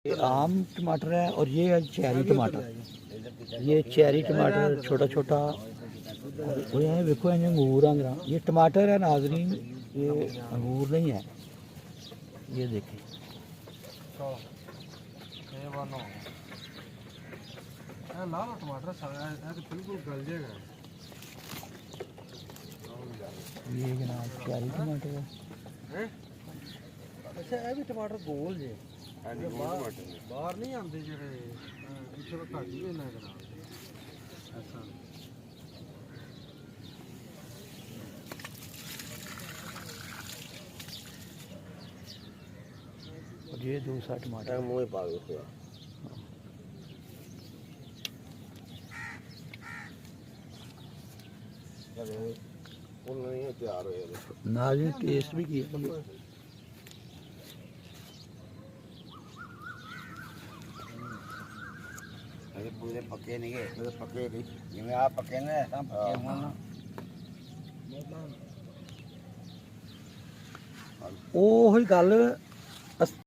ये आम टमाटर है और ये है चेरी टमाटर। ये चेरी टमाटर छोटा छोटा और ये देखो ये अंगूर आंगरा। ये टमाटर है नाजरीन, ये अंगूर नहीं है। ये देखें लाल टमाटर बिल्कुल गल जाएगा। ये जनाब चेरी टमाटर है। अच्छा ये भी टमाटर गोल जे बाहर नहीं आते जेडे इथे तो घट ही लेना जनाब। ऐसा और ये दूसरा टमाटर मुँह पा दो तैयार हो नाजरीन टेस्ट भी किया। पूरे पके नहीं गए, पके नहीं जिम्मे आप पके ना ऐसा पके हुआ ना ਉਹ ਹੀ ਗੱਲ